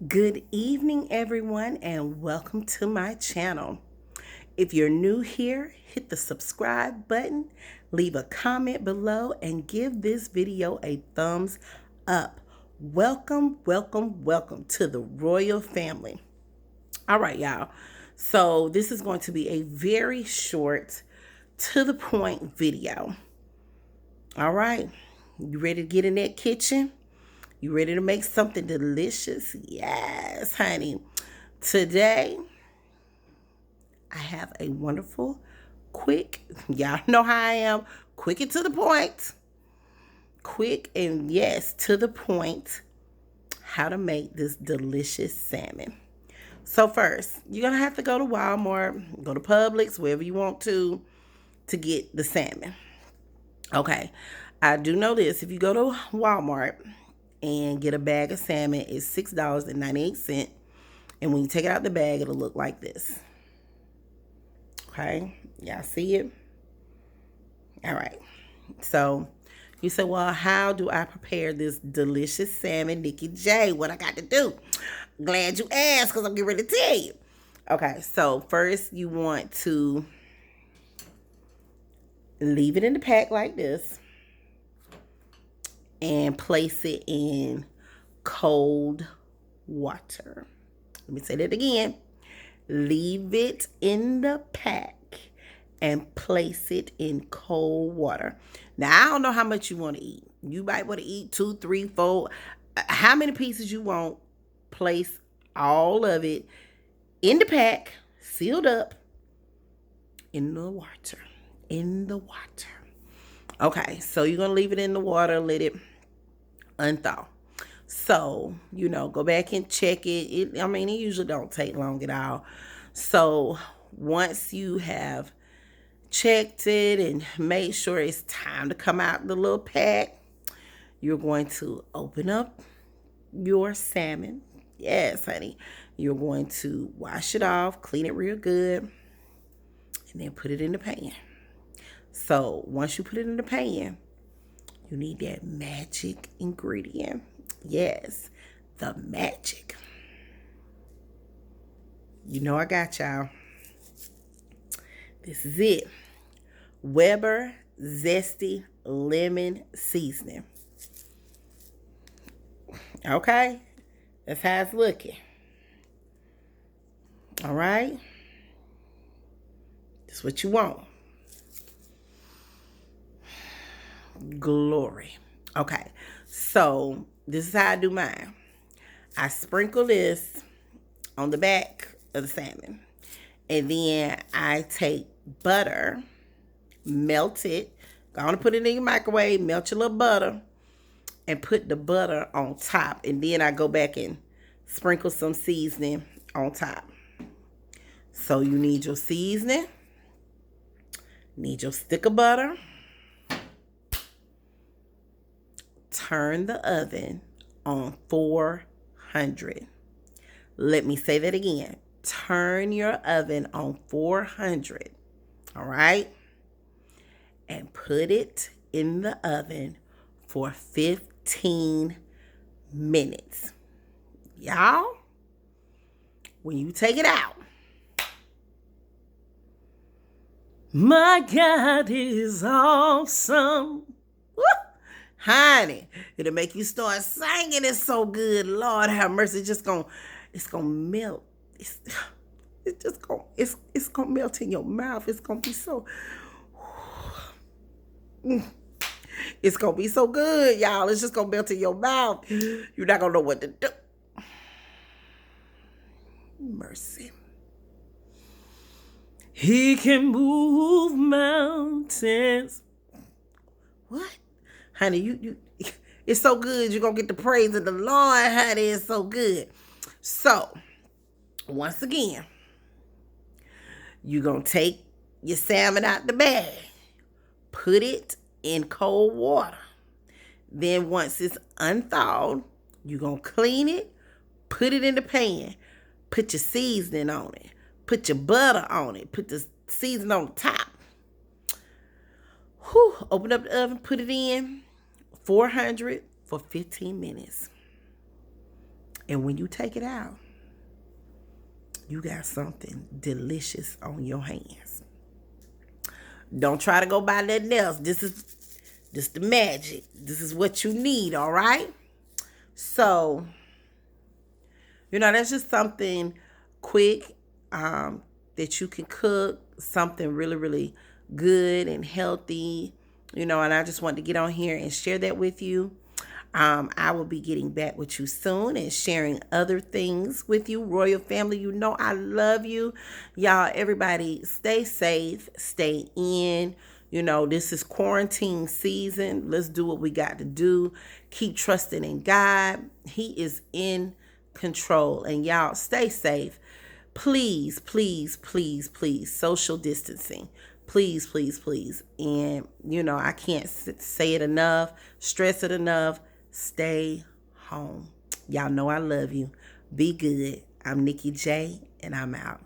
Good evening, everyone, and welcome to my channel. If you're new here, hit the subscribe button, leave a comment below, and give this video a thumbs up. Welcome, welcome, welcome to the royal family. All right, y'all. So this is going to be a very short, to the point video. All right, you ready to get in that kitchen? You ready to make something delicious? Yes, honey. Today, I have a wonderful, quick, y'all know how I am, quick and to the point. Quick and yes, to the point, how to make this delicious salmon. So first, you're going to have to go to Walmart, go to Publix, wherever you want to get the salmon. Okay, I do know this. If you go to Walmart and get a bag of salmon, it's $6.98. And when you take it out the bag, it'll look like this. Okay, y'all see it? All right. So you say, well, how do I prepare this delicious salmon, Nikki J? What I got to do? Glad you asked, because I'm getting ready to tell you. Okay, so first you want to leave it in the pack like this and place it in cold water. Let me say that again. Leave it in the pack and place it in cold water. Now, I don't know how much you want to eat. You might want to eat 2, 3, 4. How many pieces you want, place all of it in the pack, sealed up, in the water. In the water. Okay, so you're going to leave it in the water, let it unthaw. So, go back and check it. It usually don't take long at all. So, once you have checked it and made sure it's time to come out the little pack, you're going to open up your salmon. Yes, honey. You're going to wash it off, clean it real good, and then put it in the pan. So, once you put it in the pan, you need that magic ingredient. Yes, the magic. You know I got y'all. This is it. Weber Zesty Lemon Seasoning. Okay? That's how it's looking. All right? That's what you want. Glory. Okay. So, this is how I do mine. I sprinkle this on the back of the salmon. And then I take butter, melt it, go on and put it in your microwave, melt your little butter, and put the butter on top. And then I go back and sprinkle some seasoning on top. So you need your seasoning, need your stick of butter. Turn the oven on 400. Let me say that again. Turn your oven on 400. All right? And put it in the oven for 15 minutes. Y'all, when you take it out, my God is awesome. Woo! Honey, it'll make you start singing. It's so good. Lord have mercy. It's gonna melt. It's gonna melt in your mouth. It's gonna be so. It's gonna be so good, y'all. It's just gonna melt in your mouth. You're not gonna know what to do. Mercy. He can move mountains. What? Honey, you it's so good. You're gonna get the praise of the Lord, honey. It's so good. So, once again, you're gonna take your salmon out the bag, put it in cold water. Then once it's unthawed, you're gonna clean it, put it in the pan, put your seasoning on it, put your butter on it, put the seasoning on the top. Open up the oven, put it in 400 for 15 minutes. And when you take it out, you got something delicious on your hands. Don't try to go buy nothing else. This is the magic. This is what you need, all right? So, that's just something quick that you can cook, something really, really good and healthy, and I just wanted to get on here and share that with you. I will be getting back with you soon and sharing other things with you. Royal family, I love you. Y'all, everybody, stay safe, stay in. This is quarantine season. Let's do what we got to do. Keep trusting in God. He is in control. And y'all, stay safe. Please, please, please, please, social distancing. Please, please, please. And, I can't say it enough, stress it enough. Stay home. Y'all know I love you. Be good. I'm Nikki J, and I'm out.